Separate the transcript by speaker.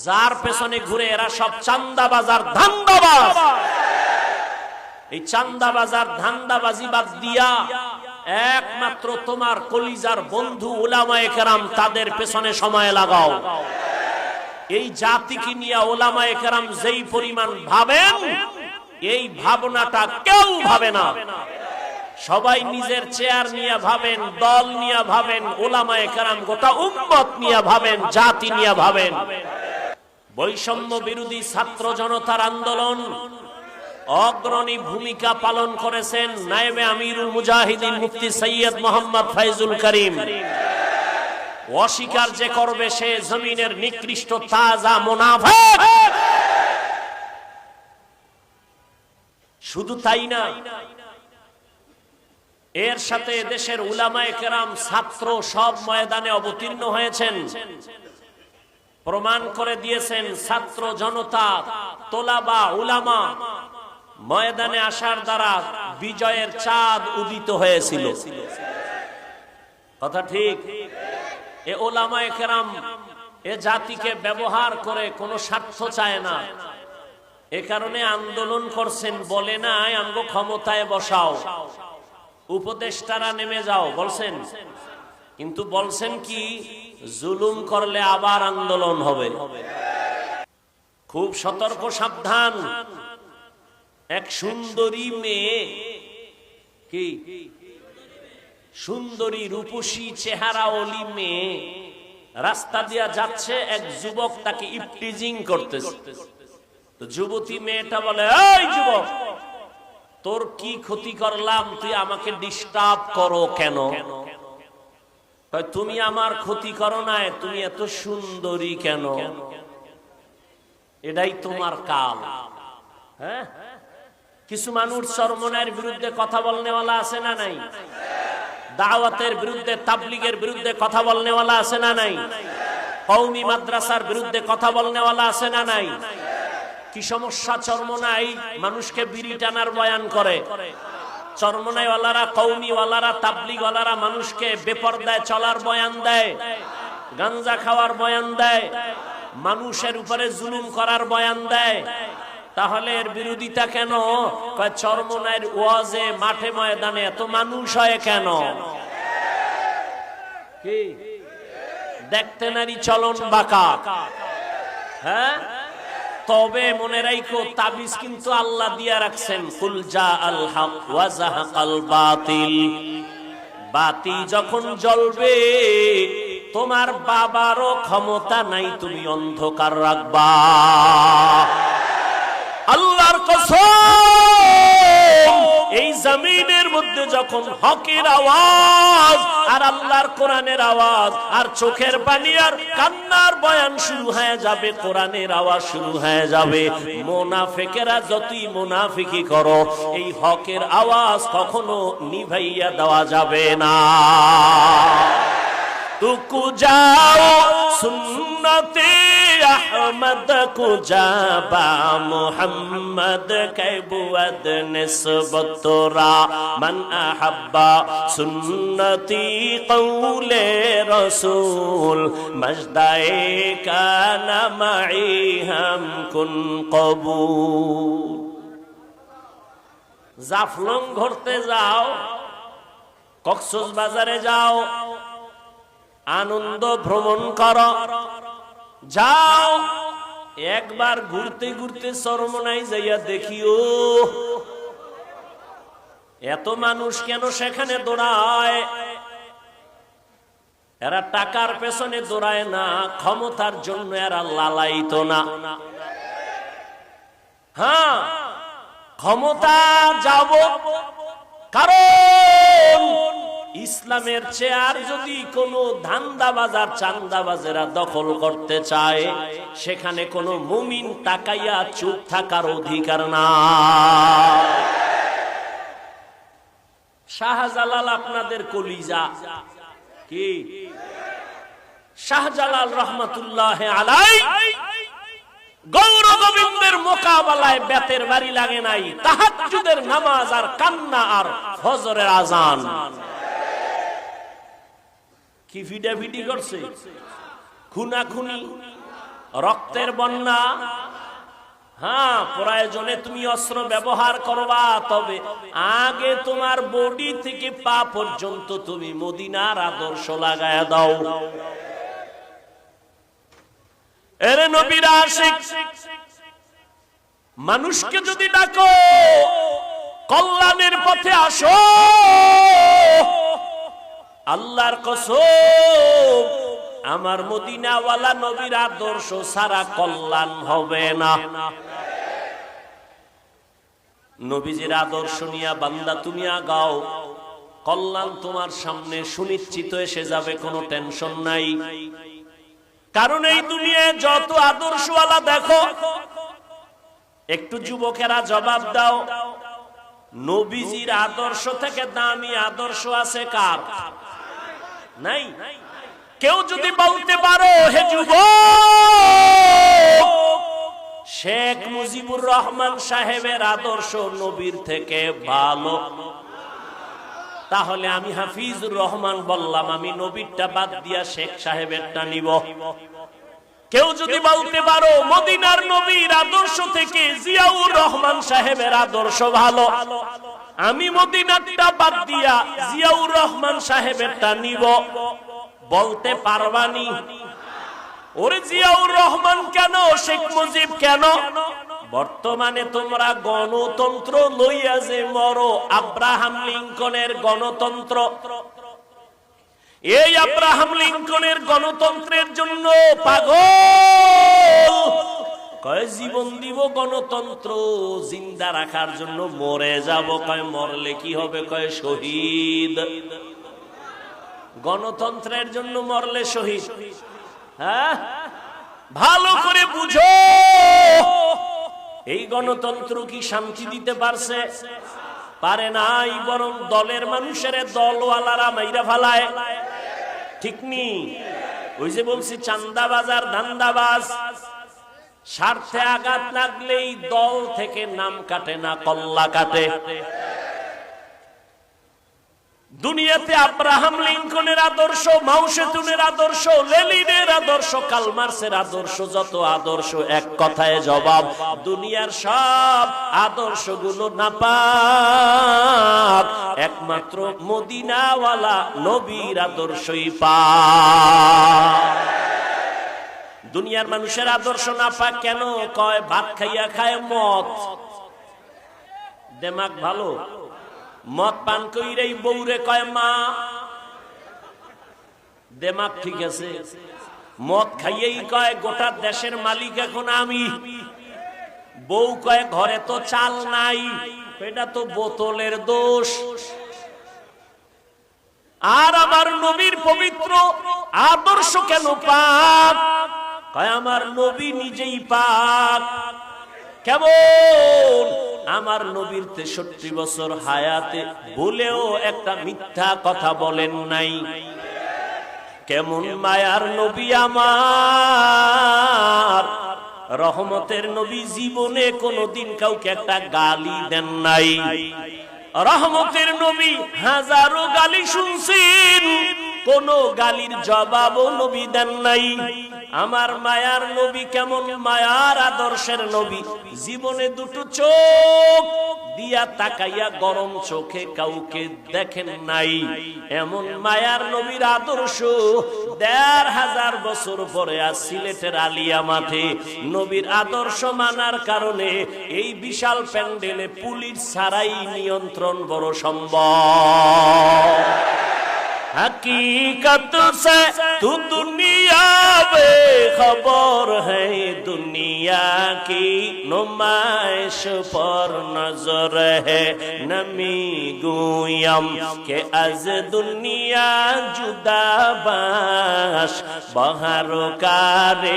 Speaker 1: যার পেছনে ঘুরে এরা সব চাঁদাবাজ আর ধান্দাবাজ। এই চাঁদাবাজ আর ধান্দাবাজি বাদ দিয়া একমাত্র তোমার কলিজার বন্ধু উলামায়ে কেরাম তাদের পেছনে সময় লাগাও। এই জাতিকে নিয়ে উলামায়ে কেরাম যেই পরিমাণ ভাবেন, এই ভাবনাটা কেউ ভাবে না। সবাই নিজের চেয়ার নিয়ে ভাবেন, দল নিয়ে ভাবেন, উলামায়ে কেরাম গোটা উম্মত নিয়ে ভাবেন, জাতি নিয়ে ভাবেন। বৈষম্য বিরোধী ছাত্র জনতার আন্দোলন অগ্রণী ভূমিকা পালন করেছেন নায়েবে আমিরুল মুজাহিদিন মুফতি সৈয়দ মোহাম্মদ ফাইজুল করিম। অস্বীকার যে করবে সে জমিনের নিকৃষ্ট তাজা মুনাফিক। শুধু তাই না, এর সাথে দেশের উলামায়ে কেরাম ছাত্র সব ময়দানে অবতীর্ণ হয়েছেন, প্রমাণ করে দিয়েছেন ছাত্র জনতা তোলাবা উলামা ময়দানে আসার দ্বারা বিজয়ের চাঁদ উদিত হয়েছিল। কথা ঠিক? এ উলামায়ে কেরাম এ জাতিকে ব্যবহার করে কোনো স্বার্থ চায় না, এ কারণে আন্দোলন করছেন। বলে নাই আমগো ক্ষমতায় বসাও, উপদেষ্টারা নেমে যাও বলছেন, কিন্তু বলছেন কি জুলুম করলে আবার আন্দোলন হবে। খুব সতর্ক সাবধান। এক সুন্দরী মেয়ে, কি সুন্দরী রূপসী চেহারা ওলি মেয়ে রাস্তা দিয়া যাচ্ছে, এক যুবক তাকে ইফটিজিং করতেছে। তো যুবতী মেয়েটা বলে, এই যুবক, তোর কি ক্ষতি করলাম, তুই আমাকে ডিস্টার্ব করো কেন? তুমি আমার ক্ষতি করো না, তুমি এত সুন্দরী কেন? এটাই তোমার কাল। হ্যাঁ, কিছু মানুষ চরমনায়ের বিরুদ্ধে কথা বলনেওয়ালা আছে না নাই? দাওয়াতের বিরুদ্ধে, তাবলীগের বিরুদ্ধে কথা বলনেওয়ালা আছে না নাই? কওমি মাদ্রাসার বিরুদ্ধে কথা বলনেওয়ালা আছে না নাই? কি সমস্যা চরমনায়? মানুষকে বিড়ি টানার বয়ান করে। চরমনাই ওয়ালারা, কওমি ওয়ালারা, তাবলীগ ওয়ালারা মানুষকে বেপরদায় চলার বয়ান দেয়, গাঞ্জা খাওয়ার বয়ান দেয়, মানুষের উপরে জুলুম করার বয়ান দেয়। তাহলে এর বিরোধিতা কেন? কয় চরমনাইয়ের ওয়াজে মাঠে ময়দানে এত মানুষ হয় কেন? কি দেখতে নারী চলন বাঁকা। হ্যাঁ, তবে মনে রাখো তাবিজ কিন্তু আল্লাহ দিয়া রাখছেন, কুল জা আল হক ওয়া যাহাকাল বাতিল। বাতি যখন জ্বলবে তোমার বাবারও ক্ষমতা নাই তুমি অন্ধকার রাখবা। আল্লাহর কসম, এই জমিনের মধ্যে যখন হকের আওয়াজ আর আল্লাহর কোরআনের আওয়াজ আর চোখের পানি আর কান্নার বয়ান শুরু হয়ে যাবে, কোরআনের আওয়াজ শুরু হয়ে যাবে, মুনাফিকেরা যতই মুনাফিকি করো এই হকের আওয়াজ কখনো নিভাইয়া দেওয়া যাবে না। तुकु जाओ सुन्नते अहमद को जाबा मुहम्मद के बुअद निस्बतरा मन अहब्बा सुन्नती कौले रसूल मजदाए काना माई हम कुन कबूल। জাফলং ঘুরতে যাও, কক্সবাজারে যাও, আনন্দ ভ্রমণ করো, যাও একবার ঘুরতে ঘুরতে চরমনাই যাইয়া দেখিও এত মানুষ কেন সেখানে দৌড়ায়। এরা টাকার পেছনে দৌড়ায় না, ক্ষমতার জন্য এরা লালায়িত না। হ্যাঁ, ক্ষমতা যাব, কারণ ইসলামের চেয়ার যদি কোনো ধান্দাবাজার চান্দাবাজেরা দখল করতে চায় সেখানে কোনো মুমিন তাকাইয়া চুপ থাকার অধিকার না। শাহজালাল আপনাদের কলিজা, কি শাহজালাল রহমাতুল্লাহ আলাইহি গৌর গোবিন্দের মোকাবেলায় বেতের বাড়ি লাগে নাই, তাহাজ্জুদের নামাজ আর কান্না আর ফজরের আজান। কি ভিডাভিডি করছে, খুনাখুনি, রক্তের বন্যা, হ্যাঁ প্রয়োজনে তুমি অস্ত্র ব্যবহার করবা, তবে আগে তোমার বডি থেকে পা পর্যন্ত তুমি মদিনার আদর্শ লাগায়া দাও। এরে নবীর আশিক, মানুষকে যদি ডাকো কল্যাণের পথে আসো, আল্লাহর কসম আমার মদিনাওয়ালা নবীর আদর্শ সারা কল্যাণ হবে না। নবীজির আদর্শ নিয়া বান্দা তুমি আগাও, কল্যাণ তোমার সামনে সুনিশ্চিত এসে যাবে, কোনো টেনশন নাই। কারণ এই দুনিয়ায় যত আদর্শওয়ালা দেখো, একটু যুবকেরা জবাব দাও, নবীজির আদর্শ থেকে দামি আদর্শ আছে কার? নাই। কেউ যদি বলতে পারো হে যুবক, শেখ মুজিবুর রহমান সাহেবের আদর্শ নবীর থেকে ভালো, তাহলে আমি হাফিজুর রহমান বললাম, আমি নবীরটা বাদ দিয়া শেখ সাহেবেরটা নিব। কেউ যদি বলতে পারো মদিনার নবীর আদর্শ থেকে জিয়াউর রহমান সাহেবের আদর্শ ভালো, আমি মদিনারটা বাদ দিয়া জিয়াউর রহমান সাহেবেরটা নিব, বলতে পারবানি? ওরে জিয়াউর রহমান কেন, শেখ মুজিব কেন? বর্তমানে তোমরা গণতন্ত্র লইয়া যে মরো, আব্রাহাম লিঙ্কনের গণতন্ত্র, এই আব্রাহাম লিঙ্কনের গণতন্ত্রের জন্য পাগল, কয় জীবন দিব গণতন্ত্র জিন্দা রাখার জন্য, মরে যাব, কয় মরলে কি হবে, কয় শহীদ। গণতন্ত্রের জন্য মরলে শহীদ? হ্যাঁ, ভালো করে বুঝো, এই গণতন্ত্র কি শান্তি দিতে পারছে? পারে নাই, বরং দলের মানুষের দলওয়ালারা মাইরা ফালায়। ঠিক নি? ওই যে বলছি চান্দাবাজ আর ধান্দাবাজ, স্বার্থে আঘাত লাগলেই দল থেকে নাম কাটে না, কল্লা কাটে। দুনিয়াতে আব্রাহাম লিঙ্কনের আদর্শ, মাও সেতুনের আদর্শ, লেনিনের আদর্শ, কালমার্সের আদর্শ, যত আদর্শ এক কথায় জবাব, দুনিয়ার সব আদর্শগুলো নাপাক, একমাত্র মদিনাওয়ালা নবীর আদর্শই পাক। দুনিয়ার মানুষের আদর্শ নাপাক কেন? কয় ভাত খাইয়া খায় মদ, দেমাগ ভালো, মদ পান কইরাই বউরে কয় মা, দেমাগ ঠিক আছে। মদ খাইয়েই কয় গোটা দেশের মালিক এখন আমি। বউ কয় ঘরে তো চাল নাই, এটা তো বোতলের দোষ। আর আমার নবীর পবিত্র আদর্শ কেন পাক? কয় আমার নবী নিজেই পাক। কেমন? আমার নবীর 63 বছর হায়াতে ভুলেও একটা মিথ্যা কথা বলেন নাই। কেমন মায়ার নবী আমার, রহমতের নবী, জীবনে কোনদিন কাউকে একটা গালি দেন নাই। রহমতের নবী হাজারো গালি শুনছেন, কোন গালির জবাবও নবী দেন নাই। আমার মায়ার নবী কেমন মায়ার আদর্শের নবী, জীবনে দুটো চোখ দিয়া তাকাইয়া গরম চোখে কাউকে দেখেন নাই। এমন মায়ার নবীর আদর্শ ১৫০০ বছর পরে আজ সিলেটের আলিয়া মাঠে নবীর আদর্শ মানার কারণে এই বিশাল প্যান্ডেলে পুলিশ ছাড়াই নিয়ন্ত্রণ বড় সম্ভব। हकीकत से तू दुनिया बेखबर है, दुनिया की नुमाइश पर नजर है। नमी गुयम के अज दुनिया जुदा बाश बहार कारे।